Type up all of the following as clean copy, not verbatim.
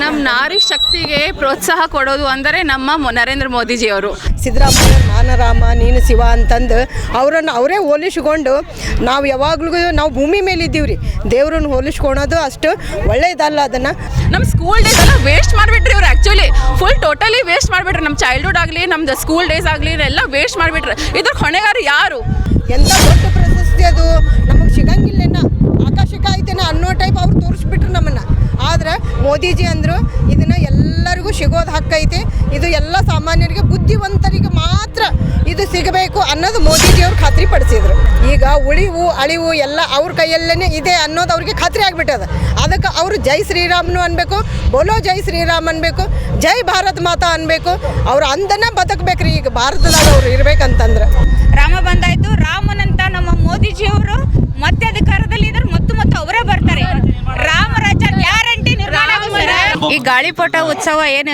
ನಮ್ಮ ನಾರಿ ಶಕ್ತಿಗೆ ಪ್ರೋತ್ಸಾಹ ಕೊಡೋದು ಅಂದರೆ ನಮ್ಮ ನರೇಂದ್ರ ಮೋದಿಜಿಯವರು. ಸಿದ್ದರಾಮಯ್ಯ ನಾನರಾಮ ನೀನು ಶಿವ ಅಂತಂದು ಅವರನ್ನು ಅವರೇ ಹೋಲಿಸ್ಕೊಂಡು ನಾವು ಯಾವಾಗಲೂ ನಾವು ಭೂಮಿ ಮೇಲೆ ಇದ್ದೀವಿ ರೀ. ದೇವ್ರನ್ನ ಹೋಲಿಸ್ಕೊಳೋದು ಅಷ್ಟು ಒಳ್ಳೇದಲ್ಲ. ಅದನ್ನು ನಮ್ಮ ಸ್ಕೂಲ್ ಡೇಸ್ ಎಲ್ಲ ವೇಸ್ಟ್ ಮಾಡಿಬಿಟ್ರಿ ಇವ್ರು. ಆ್ಯಕ್ಚುಲಿ ಫುಲ್ ಟೋಟಲಿ ವೇಸ್ಟ್ ಮಾಡಿಬಿಟ್ರಿ. ನಮ್ಮ ಚೈಲ್ಡ್ಹುಡ್ ಆಗಲಿ ನಮ್ದು ಸ್ಕೂಲ್ ಡೇಸ್ ಆಗಲಿ ಎಲ್ಲ ವೇಸ್ಟ್ ಮಾಡಿಬಿಟ್ರಿ. ಇದ್ರ ಹೊಣೆಗಾರ ಯಾರು? ಎಂಥ ದೊಡ್ಡ ಪ್ರಶಸ್ತಿ ಅದು ನಮಗೆ ಸಿಗಂಗಿಲ್ಲೇನ, ಆಕಾಶಕ್ಕೆ ಆಯ್ತೇನ ಅನ್ನೋ ಟೈಪ್ ಅವ್ರು ತೋರಿಸ್ಬಿಟ್ರು ನಮ್ಮನ್ನು. ಆದರೆ ಮೋದಿಜಿ ಅಂದರು ಇದನ್ನು ಎಲ್ಲರಿಗೂ ಸಿಗೋದು ಹಕ್ಕೈತೆ, ಇದು ಎಲ್ಲ ಸಾಮಾನ್ಯರಿಗೆ ಬುದ್ಧಿವಂತರಿಗೆ ಮಾತ್ರ ಇದು ಸಿಗಬೇಕು ಅನ್ನೋದು ಮೋದಿಜಿಯವ್ರು ಖಾತ್ರಿ ಪಡಿಸಿದ್ರು. ಈಗ ಉಳಿವು ಅಳಿವು ಎಲ್ಲ ಅವ್ರ ಕೈಯಲ್ಲೇ ಇದೆ ಅನ್ನೋದು ಅವ್ರಿಗೆ ಖಾತ್ರಿ ಆಗಿಬಿಟ್ಟದ. ಅದಕ್ಕೆ ಅವರು ಜೈ ಶ್ರೀರಾಮ್ನು ಅನ್ಬೇಕು, ಬೋಲೋ ಜೈ ಶ್ರೀರಾಮ್ ಅನ್ಬೇಕು, ಜೈ ಭಾರತ್ ಮಾತಾ ಅನ್ಬೇಕು. ಅವ್ರು ಅಂದನ ಬದುಕಬೇಕ್ರಿ ಈಗ ಭಾರತದಾಗ ಅವ್ರು ಇರ್ಬೇಕಂತಂದ್ರೆ. ರಾಮ ಬಂದಾಯ್ತು, ರಾಮನಂತ ನಮ್ಮ ಮೋದಿಜಿಯವರು ಮತ್ತೆ ಅಧಿಕಾರದಲ್ಲಿ ಇದ್ರೆ ಮತ್ತು ಅವರೇ ಬರ್ತಾರೆ. ರಾಮರಾಜ್ಯ ಗ್ಯಾರಂಟಿ ನಿರ್ಮಾಣ. ಈ ಗಾಳಿಪಟ ಉತ್ಸವ ಏನು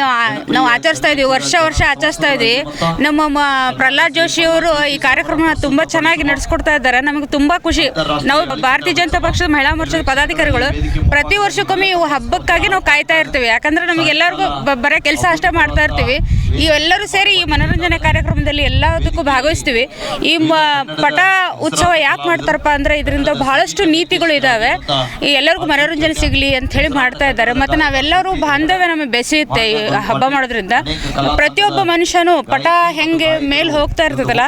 ನಾವು ಆಚರಿಸ್ತಾ ಇದೀವಿ, ವರ್ಷ ಆಚರಿಸ್ತಾ ಇದೀವಿ. ನಮ್ಮ ಪ್ರಹ್ಲಾದ್ ಜೋಶಿ ಅವರು ಈ ಕಾರ್ಯಕ್ರಮ ತುಂಬಾ ಚೆನ್ನಾಗಿ ನಡೆಸ್ಕೊಡ್ತಾ ಇದ್ದಾರೆ. ನಮಗೆ ತುಂಬಾ ಖುಷಿ. ನಾವು ಭಾರತೀಯ ಜನತಾ ಪಕ್ಷದ ಮಹಿಳಾ ಮೋರ್ಚಾದ ಪದಾಧಿಕಾರಿಗಳು ಪ್ರತಿ ವರ್ಷಕ್ಕೊಮ್ಮೆ ಈ ಹಬ್ಬಕ್ಕಾಗಿ ನಾವು ಕಾಯ್ತಾ ಇರ್ತೀವಿ. ಯಾಕಂದ್ರೆ ನಮಗೆ ಎಲ್ಲರಿಗೂ ಬರೀ ಕೆಲಸ ಅಷ್ಟೇ ಮಾಡ್ತಾ ಇರ್ತೀವಿ. ಈ ಎಲ್ಲರೂ ಸೇರಿ ಈ ಮನೋರಂಜನೆ ಕಾರ್ಯಕ್ರಮದಲ್ಲಿ ಎಲ್ಲದಕ್ಕೂ ಭಾಗವಹಿಸ್ತೀವಿ. ಈ ಪಟ ಉತ್ಸವ ಯಾಕೆ ಮಾಡ್ತಾರಪ್ಪ ಅಂದ್ರೆ ಇದರಿಂದ ಬಹಳಷ್ಟು ನೀತಿಗಳು ಇದಾವೆ. ಈ ಎಲ್ಲರಿಗೂ ಮನೋರಂಜನೆ ಸಿಗಲಿ ಅಂತ ಹೇಳಿ ಮಾಡ್ತಾ ಇದ್ದಾರೆ. ಮತ್ತು ನಾವೆಲ್ಲರೂ ಬಾಂಧವ್ಯ ನಮಗೆ ಬೆಸೆಯುತ್ತೆ ಈ ಹಬ್ಬ ಮಾಡೋದ್ರಿಂದ. ಪ್ರತಿಯೊಬ್ಬ ಮನುಷ್ಯನು ಪಟ ಹೆಂಗೆ ಮೇಲೆ ಹೋಗ್ತಾ ಇರ್ತದಲ್ಲ,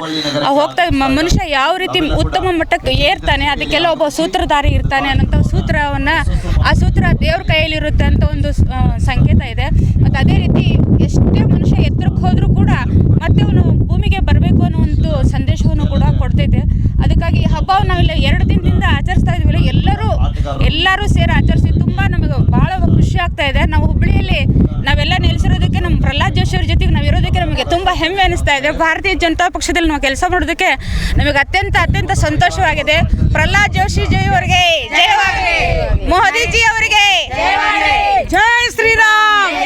ಹೋಗ್ತಾ ಮನುಷ್ಯ ಯಾವ ರೀತಿ ಉತ್ತಮ ಮಟ್ಟಕ್ಕೆ ಏರ್ತಾನೆ ಅದಕ್ಕೆಲ್ಲ ಒಬ್ಬ ಸೂತ್ರಧಾರಿ ಇರ್ತಾನೆ ಅನ್ನೋಂಥ ಸೂತ್ರವನ್ನು, ಆ ಸೂತ್ರ ದೇವ್ರ ಕೈಯಲ್ಲಿರುತ್ತೆ ಅಂತ ಒಂದು ಸಂಕೇತ ಇದೆ. ಮತ್ತು ಅದೇ ರೀತಿ ಎಷ್ಟೇ ಮನುಷ್ಯ ಎತ್ತರಕ್ಕೆ ಹೋದರೂ ಕೂಡ ಮತ್ತೆ ಅವನು ಭೂಮಿಗೆ ಬರಬೇಕು ಅನ್ನೋ ಒಂದು ಸಂದೇಶವನ್ನು ಕೂಡ ಕೊಡ್ತೈತೆ. ಅದಕ್ಕಾಗಿ ಈ ಹಬ್ಬವನ್ನು ನಾವೆಲ್ಲ 2 ದಿನದಿಂದ ಆಚರಿಸ್ತಾ ಇದ್ದೀವಿ. ಎಲ್ಲರೂ ಸೇರಿ ಆಚರಿಸಿ ತುಂಬ ನಮಗೆ ಭಾಳ ಖುಷಿ ಆಗ್ತಾ ಇದೆ. ನಾವು ಹುಬ್ಬಳ್ಳಿಯಲ್ಲಿ ನಾವೆಲ್ಲ ನೆಲೆಸಿರೋದಕ್ಕೆ, ನಮ್ಮ ಪ್ರಹ್ಲಾದ್ ಜೋಶಿ ಅವ್ರ ಜೊತೆಗೆ ನಾವು ಇರೋದಕ್ಕೆ ನಮಗೆ ತುಂಬ ಹೆಮ್ಮೆ ಅನಿಸ್ತಾ ಇದೆ. ಭಾರತೀಯ ಜನತಾ ಪಕ್ಷದಲ್ಲಿ ನಾವು ಕೆಲಸ ಮಾಡೋದಕ್ಕೆ ನಮಗೆ ಅತ್ಯಂತ ಸಂತೋಷವಾಗಿದೆ. ಪ್ರಹ್ಲಾದ್ ಜೋಶಿ ಜೈ ಅವರಿಗೆ ಜಯವಾಗಲಿ, ಮೋದಿಜಿ ಅವರಿಗೆ ಜೈ ಶ್ರೀರಾಮ್,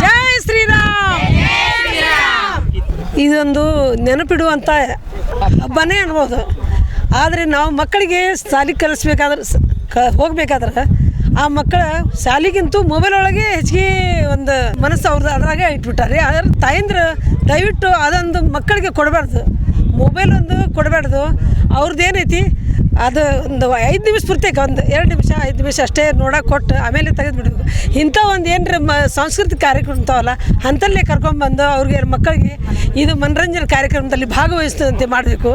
ಜೈ ಶ್ರೀರಾಮ್. ಇದೊಂದು ನೆನಪಿಡುವಂಥ ಹಬ್ಬನೇ ಅನ್ಬೋದು. ಆದರೆ ನಾವು ಮಕ್ಕಳಿಗೆ ಶಾಲೆಗೆ ಕಲಿಸ್ಬೇಕಾದ್ರೆ ಹೋಗ್ಬೇಕಾದ್ರೆ ಆ ಮಕ್ಕಳ ಶಾಲೆಗಿಂತೂ ಮೊಬೈಲ್ ಒಳಗೆ ಹೆಚ್ಚಿಗೆ ಒಂದು ಮನಸ್ಸು ಅವ್ರದ್ದು ಅದ್ರಾಗೆ ಇಟ್ಬಿಟ್ಟಾರೆ. ಅದರ ತಾಯಂದ್ರೆ ದಯವಿಟ್ಟು ಅದೊಂದು ಮಕ್ಕಳಿಗೆ ಕೊಡಬಾರ್ದು, ಮೊಬೈಲ್ ಒಂದು ಕೊಡಬಾರ್ದು. ಅವ್ರದ್ದು ಏನೈತಿ ಅದು ಒಂದು 5 ನಿಮಿಷ ಪೂರ್ತಿಗೆ ಒಂದು 2 ನಿಮಿಷ 5 ನಿಮಿಷ ಅಷ್ಟೇ ನೋಡೋಕೆ ಕೊಟ್ಟು ಆಮೇಲೆ ತೆಗೆದು ಬಿಡಬೇಕು. ಇಂಥ ಒಂದು ಏನರ ಸಾಂಸ್ಕೃತಿಕ ಕಾರ್ಯಕ್ರಮ ಇರ್ತಾವಲ್ಲ ಅಂಥಲ್ಲೇ ಕರ್ಕೊಂಡ್ಬಂದು ಅವ್ರಿಗೆ ಮಕ್ಕಳಿಗೆ ಇದು ಮನರಂಜನೆ ಕಾರ್ಯಕ್ರಮದಲ್ಲಿ ಭಾಗವಹಿಸುವಂತೆ ಮಾಡಬೇಕು.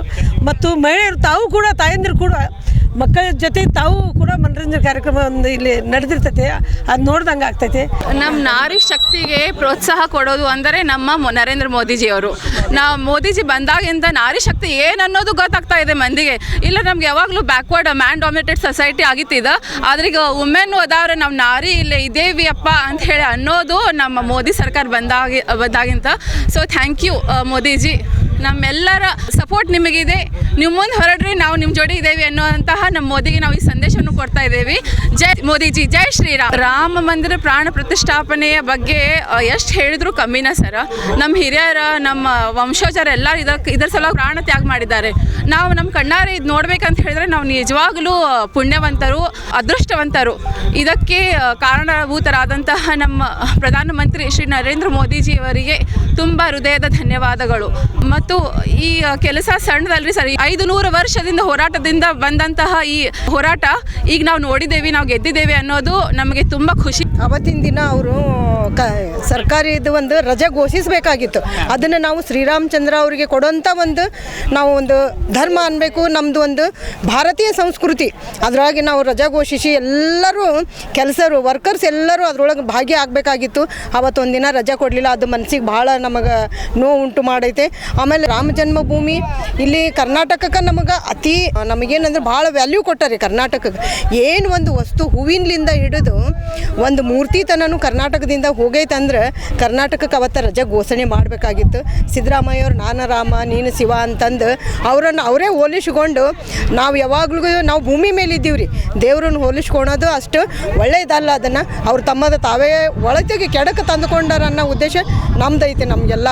ಮತ್ತು ಮಹಿಳೆಯರು ತಾವು ಕೂಡ, ತಾಯಂದಿರು ಕೂಡ ಮಕ್ಕಳ ಜೊತೆ ತಾವು ಕೂಡ ಮನರಂಜನೆ ಕಾರ್ಯಕ್ರಮ ಒಂದು ಇಲ್ಲಿ ನಡೆದಿರ್ತೈತೆ. ಅದು ನೋಡ್ದಂಗೆ ಆಗ್ತೈತೆ. ನಮ್ಮ ನಾರಿ ಶಕ್ತಿಗೆ ಪ್ರೋತ್ಸಾಹ ಕೊಡೋದು ಅಂದರೆ ನಮ್ಮ ನರೇಂದ್ರ ಮೋದಿಜಿಯವರು. ನಾವು ಮೋದಿಜಿ ಬಂದಾಗಿಂದ ನಾರಿ ಶಕ್ತಿ ಏನು ಅನ್ನೋದು ಗೊತ್ತಾಗ್ತಾ ಇದೆ ಮಂದಿಗೆ. ಇಲ್ಲ ನಮ್ಗೆ ಯಾವಾಗಲೂ ಬ್ಯಾಕ್ವರ್ಡ್ ಮ್ಯಾನ್ ಡಾಮಿನೇಟೆಡ್ ಸೊಸೈಟಿ ಆಗಿತ್ತಿದೆ. ಆದ್ರೆ ಈಗ ವುಮೆನ್ ಅದಾವ್ರೆ, ನಾವು ನಾರಿ ಇಲ್ಲೇ ಇದೇವಿ ಅಪ್ಪ ಅಂತ ಹೇಳಿ ಅನ್ನೋದು ನಮ್ಮ ಮೋದಿ ಸರ್ಕಾರ ಬಂದಾಗಿಂತ. So thank you Modiji. ನಮ್ಮೆಲ್ಲರ ಸಪೋರ್ಟ್ ನಿಮಗಿದೆ. ನೀವು ಮುಂದೆ ಹೊರಡ್ರಿ, ನಾವು ನಿಮ್ಮ ಜೋಡಿ ಇದ್ದೇವೆ ಅನ್ನುವಂತಹ ನಮ್ಮ ಮೋದಿಗೆ ನಾವು ಈ ಸಂದೇಶವನ್ನು ಕೊಡ್ತಾ ಇದ್ದೇವೆ. ಜೈ ಮೋದಿಜಿ, ಜೈ ಶ್ರೀರಾಮ್. ರಾಮ ಮಂದಿರ ಪ್ರಾಣ ಪ್ರತಿಷ್ಠಾಪನೆಯ ಬಗ್ಗೆ ಎಷ್ಟು ಹೇಳಿದ್ರು ಕಮ್ಮಿನ ಸರ. ನಮ್ಮ ಹಿರಿಯರ, ನಮ್ಮ ವಂಶಜರ ಎಲ್ಲ ಇದರ ಸಲುವಾಗಿ ಪ್ರಾಣ ತ್ಯಾಗ ಮಾಡಿದ್ದಾರೆ. ನಾವು ನಮ್ಮ ಕಣ್ಣಾರೆ ಇದು ನೋಡ್ಬೇಕಂತ ಹೇಳಿದ್ರೆ ನಾವು ನಿಜವಾಗಲೂ ಪುಣ್ಯವಂತರು, ಅದೃಷ್ಟವಂತರು. ಇದಕ್ಕೆ ಕಾರಣಭೂತರಾದಂತಹ ನಮ್ಮ ಪ್ರಧಾನಮಂತ್ರಿ ಶ್ರೀ ನರೇಂದ್ರ ಮೋದಿಜಿಯವರಿಗೆ ತುಂಬ ಹೃದಯದ ಧನ್ಯವಾದಗಳು. ಮತ್ತು ಈ ಕೆಲಸ ಸಣ್ಣದಲ್ರಿ ಸರ್. 500 ವರ್ಷದಿಂದ ಹೋರಾಟದಿಂದ ಬಂದಂತಹ ಈ ಹೋರಾಟ ಈಗ ನಾವು ನೋಡಿದ್ದೇವೆ, ನಾವು ಗೆದ್ದಿದ್ದೇವೆ ಅನ್ನೋದು ನಮಗೆ ತುಂಬ ಖುಷಿ. ಅವತ್ತಿನ ದಿನ ಅವರು ಸರ್ಕಾರಿದು ಒಂದು ರಜೆ ಘೋಷಿಸಬೇಕಾಗಿತ್ತು. ಅದನ್ನು ನಾವು ಶ್ರೀರಾಮಚಂದ್ರ ಅವರಿಗೆ ಕೊಡುವಂಥ ಒಂದು ಧರ್ಮ ಅನ್ಬೇಕು, ನಮ್ಮದು ಒಂದು ಭಾರತೀಯ ಸಂಸ್ಕೃತಿ. ಅದರಾಗಿ ನಾವು ರಜೆ ಘೋಷಿಸಿ ಎಲ್ಲರೂ ಕೆಲಸರು ವರ್ಕರ್ಸ್ ಎಲ್ಲರೂ ಅದರೊಳಗೆ ಭಾಗಿಯಾಗಬೇಕಾಗಿತ್ತು. ಅವತ್ತೊಂದು ದಿನ ರಜೆ ಕೊಡಲಿಲ್ಲ. ಅದು ಮನಸ್ಸಿಗೆ ಭಾಳ ನಮಗೆ ನೋವು ಉಂಟು ಮಾಡೈತೆ. ಆಮೇಲೆ ರಾಮ ಜನ್ಮಭೂಮಿ ಇಲ್ಲಿ ಕರ್ನಾಟಕಕ್ಕೆ ನಮಗೇನಂದ್ರೆ ಭಾಳ ವ್ಯಾಲ್ಯೂ ಕೊಟ್ಟಾರೆ ಕರ್ನಾಟಕಕ್ಕೆ. ಏನು ಒಂದು ವಸ್ತು ಹೂವಿನಲಿಂದ ಹಿಡಿದು ಒಂದು ಮೂರ್ತಿ ತನೂ ಕರ್ನಾಟಕದಿಂದ ಹೋಗೈತೆ ಅಂದ್ರೆ ಕರ್ನಾಟಕಕ್ಕೆ ಅವತ್ತು ರಜೆ ಘೋಷಣೆ ಮಾಡಬೇಕಾಗಿತ್ತು. ಸಿದ್ದರಾಮಯ್ಯವ್ರು ನಾನರಾಮ ನೀನು ಶಿವ ಅಂತಂದು ಅವರನ್ನು ಅವರೇ ಹೋಲಿಸ್ಕೊಂಡು ನಾವು ಯಾವಾಗಲೂ ನಾವು ಭೂಮಿ ಮೇಲೆ ಇದ್ದೀವಿ ರೀ. ದೇವ್ರನ್ನ ಹೋಲಿಸ್ಕೊಳೋದು ಅಷ್ಟು ಒಳ್ಳೆಯದಲ್ಲ. ಅದನ್ನು ಅವ್ರು ತಾವೇ ಒಳತೆಗೆ ಕೆಡಕ್ಕೆ ತಂದುಕೊಂಡಾರ ಅನ್ನೋ ಉದ್ದೇಶ ನಮ್ದೈತೆ. ನಮಗೆಲ್ಲ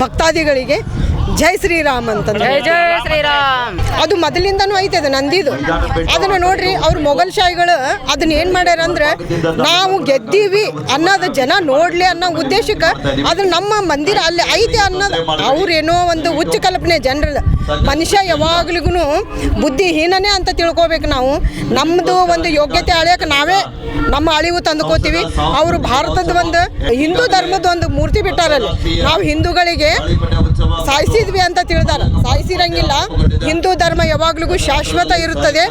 ಭಕ್ತಾದಿಗಳಿಗೆ ಜೈ ಶ್ರೀರಾಮ್ ಅಂತಂದ್ರೆ ಜೈ ಶ್ರೀರಾಮ್. ಅದು ಮೊದಲಿಂದನೂ ಐತೆ ಅದು ನಂದಿದು. ಅದನ್ನು ನೋಡ್ರಿ ಅವ್ರು ಮೊಘಲ್ ಶಾಹಿಗಳು ಅದನ್ನ ಏನು ಮಾಡ್ಯಾರ ಅಂದ್ರೆ ನಾವು ಗೆದ್ದೀವಿ ಅನ್ನೋದು ಜನ ನೋಡ್ಲಿ ಅನ್ನೋ ಉದ್ದೇಶಕ್ಕೆ ಅದನ್ನ ನಮ್ಮ ಮಂದಿರ ಅಲ್ಲಿ ಐತೆ ಅನ್ನೋದು ಅವ್ರೇನೋ ಒಂದು ಹುಚ್ಚ ಕಲ್ಪನೆ ಜನರಲ್ಲ. ಮನುಷ್ಯ ಯಾವಾಗ್ಲಿಗೂ ಬುದ್ಧಿಹೀನನೇ ಅಂತ ತಿಳ್ಕೊಬೇಕು ನಾವು. ನಮ್ಮದು ಒಂದು ಯೋಗ್ಯತೆ ಅಳಿಯೋಕೆ ನಾವೇ ನಮ್ಮ ಅಳಿವು ತಂದುಕೋತೀವಿ. ಅವರು ಭಾರತದ ಒಂದು ಹಿಂದೂ ಧರ್ಮದ ಒಂದು ಮೂರ್ತಿ ಬಿಟ್ಟಾರಲ್ಲಿ ನಾವು ಹಿಂದೂಗಳಿಗೆ ಸಾಯಿಸಿದ್ವಿ ಅಂತ ತಿಳಿದಾರ. ಸಾಯಿಸಿರಂಗಿಲ್ಲ. ಹಿಂದೂ ಧರ್ಮ ಯಾವಾಗ್ಲಿಗೂ ಶಾಶ್ವತ ಇರುತ್ತದೆ.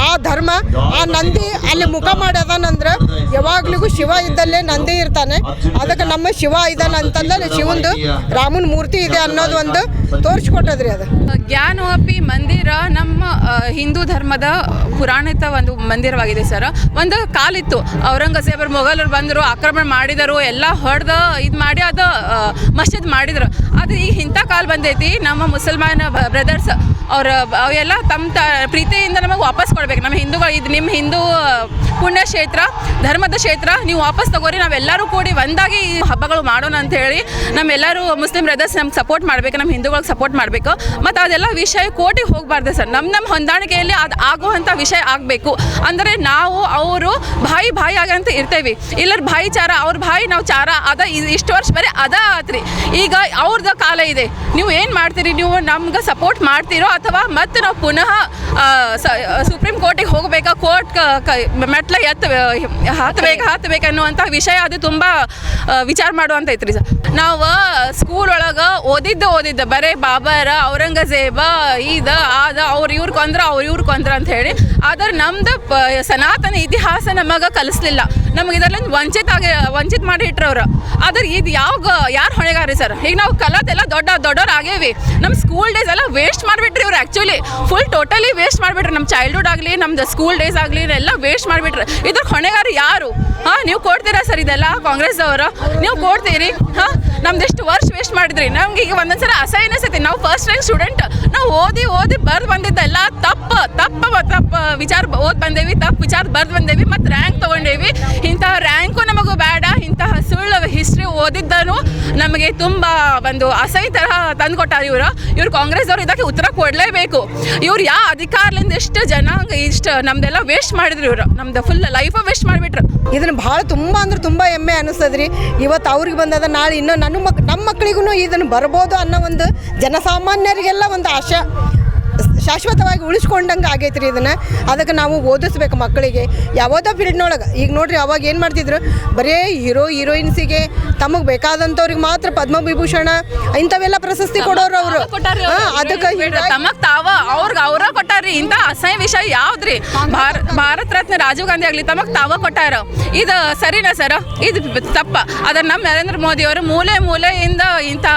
ಆ ಧರ್ಮ ಆ ನಂದಿ ಅಲ್ಲಿ ಮುಖ ಮಾಡ್ಯದಾನಂದ್ರೆ ಯಾವಾಗ್ಲಿಗೂ ಶಿವ ಇದ್ದಲ್ಲೇ ನಂದಿ ಇರ್ತಾನೆ. ಅದಕ್ಕೆ ನಮ್ಮ ಶಿವ ಇದ್ದಾನೆ ಅಂತಂದ್ರೆ ಶಿವಂದು ರಾಮನ ಮೂರ್ತಿ ಇದೆ ಅನ್ನೋದು ಒಂದು ತೋರಿಸ್ಕೊಟ್ಟದ್ರಿ ಅದು. ಜ್ಞಾನೋಪಿ ಮಂದಿರ ನಮ್ಮ ಹಿಂದೂ ಧರ್ಮದ ಪುರಾಣಿತ ಒಂದು ಮಂದಿರವಾಗಿದೆ ಸರ್. ಒಂದು ಕಾಲಿತ್ತು, ಔರಂಗಜೇಬರು ಮೊಘಲರು ಬಂದರು, ಆಕ್ರಮಣ ಮಾಡಿದರು, ಎಲ್ಲ ಹೊಡೆದು ಇದು ಮಾಡಿ ಅದು ಮಸ್ಜಿದ್ ಮಾಡಿದರು. ಅದು ಈಗ ಇಂಥ ಕಾಲ ಬಂದೈತಿ. ನಮ್ಮ ಮುಸಲ್ಮಾನ ಬ್ರದರ್ಸ್ ಅವೆಲ್ಲ ತಮ್ಮ ಪ್ರೀತಿಯಿಂದ ನಮಗೆ ವಾಪಸ್ ಕೊಡ್ಬೇಕು. ನಮ್ಮ ಹಿಂದೂಗಳು ಇದು ನಿಮ್ಮ ಹಿಂದೂ ಪುಣ್ಯಕ್ಷೇತ್ರ, ಧರ್ಮದ ಕ್ಷೇತ್ರ, ನೀವು ವಾಪಸ್ ತಗೋರಿ. ನಾವೆಲ್ಲರೂ ಕೂಡಿ ಒಂದಾಗಿ ಈ ಹಬ್ಬಗಳು ಮಾಡೋಣ ಅಂತ ಹೇಳಿ ನಮ್ಮೆಲ್ಲರೂ ಮುಸ್ಲಿಂ ಬ್ರದರ್ಸ್ ನಮ್ಗೆ ಸಪೋರ್ಟ್ ಮಾಡಬೇಕು, ನಮ್ಮ ಹಿಂದೂಗಳಿಗೆ ಸಪೋರ್ಟ್ ಮಾಡಬೇಕು. ಮತ್ತು ಅದೆಲ್ಲ ವಿಷಯ ಕೋರ್ಟಿಗೆ ಹೋಗಬಾರ್ದು ಸರ್. ನಮ್ಮ ಹೊಂದಾಣಿಕೆಯಲ್ಲಿ ಅದು ಆಗುವಂಥ ವಿಷಯ ಆಗಬೇಕು. ಅಂದರೆ ನಾವು ಅವರು ಭಾಯಿ ಆಗಂತ ಇರ್ತೇವೆ. ಇಲ್ಲರ ಭಾಯಿಚಾರ ಅವ್ರ ಭಾಯಿ ನಾವು ಚಾರ ಅದ ಇಷ್ಟು ವರ್ಷ ಬರೀ ಅದ ಆತ್ರಿ. ಈಗ ಅವ್ರದ್ದು ಕಾಲ ಇದೆ. ನೀವು ಏನು ಮಾಡ್ತೀರಿ? ನೀವು ನಮ್ಗೆ ಸಪೋರ್ಟ್ ಮಾಡ್ತೀರೋ ಅಥವಾ ಮತ್ತೆ ನಾವು ಪುನಃ ಸುಪ್ರೀಂ ಕೋರ್ಟಿಗೆ ಹೋಗಬೇಕಾ? ಕೋರ್ಟ್ ಮೆಟ್ಲ ಹತ್ತಬೇಕು ಅನ್ನುವಂಥ ವಿಷಯ ಅದು ತುಂಬ ವಿಚಾರ ಮಾಡುವಂತ ಐತ್ರಿ ಸರ್. ನಾವು ಸ್ಕೂಲ್ ಒಳಗೆ ಓದಿದ್ದ ಬರೀ ಬಾಬರ, ಔರಂಗಜೇಬ, ಅವ್ರು ಇವ್ರು ಕೊಂದ್ರ ಅಂತ ಹೇಳಿ. ಆದ್ರೆ ನಮ್ದು ಸನಾತನ ಇತಿಹಾಸ ನಮಗೆ ಕಲಿಸ್ಲಿಲ್ಲ. ನಮಗೆ ಇದರಲ್ಲಿ ವಂಚಿತ ಮಾಡಿ ಇಟ್ರವ್ರು. ಆದ್ರೆ ಇದು ಯಾರು ಹೊಣೆಗಾರಿ ಸರ್? ಈಗ ನಾವು ಕಲತೆಲ್ಲ ದೊಡ್ಡವ್ರು ಆಗೇವಿ. ನಮ್ಮ ಸ್ಕೂಲ್ ಡೇಸ್ ಎಲ್ಲ ವೇಸ್ಟ್ ಮಾಡಿಬಿಟ್ರಿ ಇವ್ರು. ಆ್ಯಕ್ಚುಲಿ ಫುಲ್ ಟೋಟಲಿ ವೇಸ್ಟ್ ಮಾಡಿಬಿಟ್ರಿ. ನಮ್ಮ ಚೈಲ್ಡ್ಹುಡ್ ಆಗಲಿ, ನಮ್ದು ಸ್ಕೂಲ್ ಡೇಸ್ ಆಗಲಿ ಎಲ್ಲ ವೇಸ್ಟ್ ಮಾಡಿಬಿಟ್ರಿ. ಇದ್ರ ಹೊಣೆಗಾರಿ ಯಾರು? ನೀವು ಕೊಡ್ತೀರಾ ಸರ್? ಇದೆಲ್ಲ ಕಾಂಗ್ರೆಸ್ ಅವರು ನೀವು ಕೊಡ್ತೀರಿ. ನಮ್ದೆಷ್ಟು ವರ್ಷ ವೇಸ್ಟ್ ಮಾಡಿದ್ರಿ. ನಮ್ಗೆ ಈಗ ಒಂದೊಂದ್ಸಲ ಅಸಹ್ಯ ಅನಿಸ್ತೈತಿ. ನಾವು ಫಸ್ಟ್ ರ್ಯಾಂಕ್ ಸ್ಟೂಡೆಂಟ್, ನಾವು ಓದಿ ಬರ್ದು ಬಂದಿದ್ದೆಲ್ಲ ತಪ್ಪು ವಿಚಾರ ಓದಿ ಬಂದೇವಿ, ತಪ್ಪು ವಿಚಾರ ಬರ್ದು ಬಂದೇವಿ, ಮತ್ತು ರ್ಯಾಂಕ್ ತೊಗೊಂಡೇವಿ. ಇಂತಹ ರ್ಯಾಂಕು ನಮಗೂ ಬೇಡ. ಇಂತಹ ಸುಳ್ಳು ಹಿಸ್ಟ್ರಿ ಓದಿದ್ದನು ನಮಗೆ ತುಂಬ ಒಂದು ಅಸಹ್ಯ ತರಹ ತಂದುಕೊಟ್ಟಾರ ಇವರು ಕಾಂಗ್ರೆಸ್ ಅವರು. ಇದಕ್ಕೆ ಉತ್ತರ ಕೊಡಲೇಬೇಕು. ಇವ್ರು ಯಾವ ಅಧಿಕಾರದಿಂದ ಎಷ್ಟು ಜನಾಂಗ ಇಷ್ಟು ನಮ್ದೆಲ್ಲ ವೇಸ್ಟ್ ಮಾಡಿದ್ರು ಇವರು. ನಮ್ದು ಫುಲ್ ಲೈಫ ವೇಸ್ಟ್ ಮಾಡಿಬಿಟ್ರು. ಇದನ್ನು ಭಾಳ ತುಂಬ ಅಂದ್ರೆ ತುಂಬ ಹೆಮ್ಮೆ ಅನ್ನಿಸ್ತದ್ರಿ. ಇವತ್ತು ಅವ್ರಿಗೆ ಬಂದದ, ನಾಳೆ ಇನ್ನೂ ನಮ್ಮ ಮಕ್ಕಳಿಗೂ ಇದನ್ನು ಬರ್ಬೋದು ಅನ್ನೋ ಒಂದು ಜನಸಾಮಾನ್ಯರಿಗೆಲ್ಲ ಒಂದು ಆಶೆ ಶಾಶ್ವತವಾಗಿ ಉಳಿಸ್ಕೊಂಡಂಗೆ ಆಗೈತೆ ರೀ. ಇದನ್ನು ಅದಕ್ಕೆ ನಾವು ಓದಿಸ್ಬೇಕು ಮಕ್ಕಳಿಗೆ ಯಾವುದೋ ಫೀಲ್ಡ್ನೊಳಗೆ. ಈಗ ನೋಡ್ರಿ, ಅವಾಗ ಏನು ಮಾಡ್ತಿದ್ರು, ಬರೀ ಹೀರೋಯಿನ್ಸಿಗೆ ತಮಗೆ ಬೇಕಾದಂಥವ್ರಿಗೆ ಮಾತ್ರ ಪದ್ಮವಿಭೂಷಣ ಇಂಥವೆಲ್ಲ ಪ್ರಶಸ್ತಿ ಕೊಡೋರು ಅವರು. ಅದಕ್ಕೆ ತಮಗ್ ಅವ್ರ ಕೊಟ್ಟಾರ್ರಿ. ಇಂಥ ಅಸಹ್ಯ ವಿಷಯ ಯಾವ್ದ್ರಿ? ಭಾರತ ರತ್ನ ರಾಜೀವ್ ಗಾಂಧಿ ಆಗಲಿ ತಮಗ್ ಕೊಟ್ಟಾರ. ಇದು ಸರಿನಾ ಸರ್? ಇದು ತಪ್ಪ. ಅದನ್ನ ನಮ್ಮ ನರೇಂದ್ರ ಮೋದಿ ಅವರು ಮೂಲೆಯಿಂದ ಇಂಥ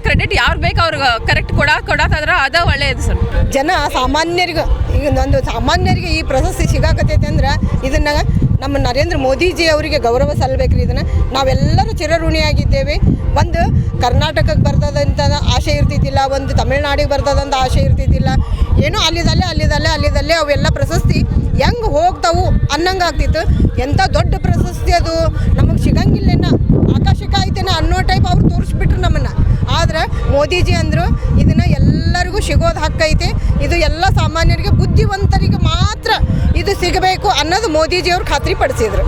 ಕ್ರೆಡಿಟ್ ಯಾರು ಬೇಕು ಅವ್ರಿಗೆ ಕರೆಕ್ಟ್ ಕೊಡಾತಾದ್ರೆ ಅದು ಒಳ್ಳೆಯದು ಸರ್. ಜನ ಸಾಮಾನ್ಯರಿಗೆ ಈಗ ಒಂದು ಸಾಮಾನ್ಯರಿಗೆ ಈ ಪ್ರಶಸ್ತಿ ಸಿಗಾಕತ್ತೈತೆ ಅಂದ್ರೆ ಇದನ್ನು ನಮ್ಮ ನರೇಂದ್ರ ಮೋದಿಜಿ ಅವರಿಗೆ ಗೌರವ ಸಲ್ಲಬೇಕ್ರಿ. ಇದನ್ನು ನಾವೆಲ್ಲರೂ ಚಿರಋಣಿಯಾಗಿದ್ದೇವೆ. ಒಂದು ಕರ್ನಾಟಕಕ್ಕೆ ಬರ್ತದಂತ ಆಸೆ ಇರ್ತಿದ್ದಿಲ್ಲ, ಒಂದು ತಮಿಳ್ನಾಡಿಗೆ ಬರ್ತದಂತ ಆಸೆ ಇರ್ತಿದ್ದಿಲ್ಲ. ಏನೋ ಅಲ್ಲಿದಲ್ಲೇ ಅವೆಲ್ಲ ಪ್ರಶಸ್ತಿ ಹೆಂಗೆ ಹೋಗ್ತಾವು ಅನ್ನಂಗೆ ಆಗ್ತಿತ್ತು. ಎಂಥ ದೊಡ್ಡ ಪ್ರಶಸ್ತಿ ಅದು ನಮಗೆ ಸಿಗಂಗಿಲ್ಲೇನ, ಆಕಾಶಕ್ಕೆ ಆಯ್ತೇನ ಅನ್ನೋ ಟೈಪ್ ಅವ್ರು ತೋರಿಸ್ಬಿಟ್ರು ನಮ್ಮನ್ನು. ಆದ್ರೆ ಮೋದಿಜಿ ಅಂದರು ಇದನ್ನು ಎಲ್ಲರಿಗೂ ಸಿಗೋದು ಹಕ್ಕೈತೆ. ಇದು ಎಲ್ಲ ಸಾಮಾನ್ಯರಿಗೆ ಬುದ್ಧಿವಂತರಿಗೆ ಮಾತ್ರ ಇದು ಸಿಗಬೇಕು ಅನ್ನೋದು ಮೋದಿಜಿಯವ್ರು ಖಾತ್ರಿ ಪಡಿಸಿದ್ರು.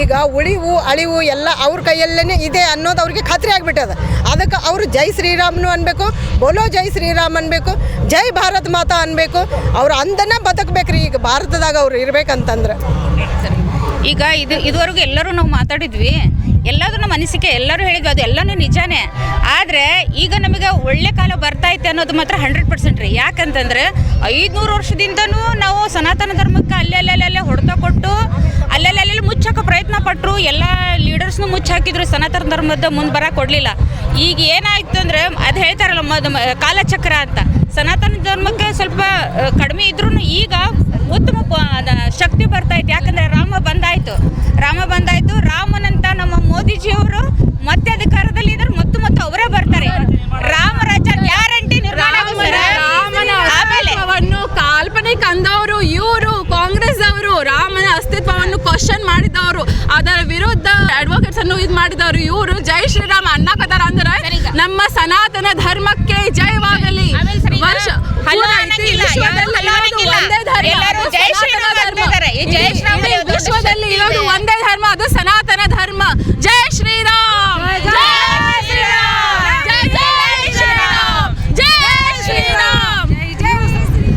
ಈಗ ಉಳಿವು ಅಳಿವು ಎಲ್ಲ ಅವ್ರ ಕೈಯಲ್ಲೇ ಇದೆ ಅನ್ನೋದು ಅವ್ರಿಗೆ ಖಾತ್ರಿ ಆಗಿಬಿಟ್ಟದ. ಅದಕ್ಕೆ ಅವರು ಜೈ ಶ್ರೀರಾಮ್ನು ಅನ್ಬೇಕು, ಬೋಲೋ ಜೈ ಶ್ರೀರಾಮ್ ಅನ್ಬೇಕು, ಜೈ ಭಾರತ್ ಮಾತಾ ಅನ್ಬೇಕು. ಅವ್ರು ಅಂದನೇ ಬದುಕಬೇಕ್ರಿ ಈಗ ಭಾರತದಾಗ ಅವ್ರು ಇರ್ಬೇಕಂತಂದ್ರೆ. ಈಗ ಇದುವರೆಗೂ ಎಲ್ಲರೂ ನಾವು ಮಾತಾಡಿದ್ವಿ, ಎಲ್ಲದೂ ನಮ್ಮ ಅನಿಸಿಕೆ ಎಲ್ಲರೂ ಹೇಳಿದ್ವಿ, ಅದು ಎಲ್ಲನೂ ನಿಜಾನೇ. ಆದರೆ ಈಗ ನಮಗೆ ಒಳ್ಳೆ ಕಾಲ ಬರ್ತೈತೆ ಅನ್ನೋದು ಮಾತ್ರ 100% ರೀ. ಯಾಕಂತಂದರೆ 500 ವರ್ಷದಿಂದನೂ ನಾವು ಸನಾತನ ಧರ್ಮಕ್ಕೆ ಅಲ್ಲೆಲ್ಲೆಲ್ಲೆಲ್ಲೇ ಹೊಡೆತ ಕೊಟ್ಟು ಅಲ್ಲೆಲ್ಲೆಲ್ಲೆಲ್ಲಿ ಮುಚ್ಚಾಕ ಪ್ರಯತ್ನ ಪಟ್ಟರು. ಎಲ್ಲ ಲೀಡರ್ಸ್ನು ಮುಚ್ಚಾಕಿದ್ರು, ಸನಾತನ ಧರ್ಮದ ಮುಂದೆ ಬರೋಕೆ ಕೊಡಲಿಲ್ಲ. ಈಗ ಏನಾಯಿತು ಅಂದರೆ ಅದು ಹೇಳ್ತಾರಲ್ಲ ಕಾಲಚಕ್ರ ಅಂತ, ಸನಾತನ ಧರ್ಮಕ್ಕೆ ಸ್ವಲ್ಪ ಕಡಿಮೆ ಇದ್ರೂ ಈಗ ಉತ್ತಮ ಶಕ್ತಿ ಬರ್ತೈತೆ. ಯಾಕಂದರೆ ರಾಮ ಬಂದಾಯಿತು. ರಾಮನಂತ ನಮ್ಮ ಮೋದಿಜಿಯವರು ಮತ್ತೆ ಅಧಿಕಾರದಲ್ಲಿ ಇದ್ದಾರೆ, ಮತ್ತು ಅವರೇ ಬರ್ತಾರೆ. ರಾಮ ರಾಜ್ಯ ಗ್ಯಾರಂಟಿ ನಿರ್ಮಾಣ ಕಾಲ್ಪನಿಕ ಅಂದವರು ಇವರು ಕಾಂಗ್ರೆಸ್ ಅವರು ರಾಮನ ಅಸ್ತಿತ್ವವನ್ನು ಕ್ವಶನ್ ಮಾಡಿದವರು, ಅದರ ವಿರುದ್ಧ ಅಡ್ವೊಕೇಟ್ಸ್ ಅನ್ನು ಇದು ಮಾಡಿದವರು ಇವರು ಜೈ ಶ್ರೀರಾಮ್ ಅನ್ನಕತ್ತಾರ ಅಂದ್ರೆ ನಮ್ಮ ಸನಾತನ ಧರ್ಮಕ್ಕೆ ಜಯವಾಗಲಿ. ವರ್ಷ ವಿಶ್ವದಲ್ಲಿ ಇರೋದು ಒಂದೇ ಧರ್ಮ, ಅದು ಸನಾತನ ಧರ್ಮ. ಜೈ ಶ್ರೀರಾಮ್.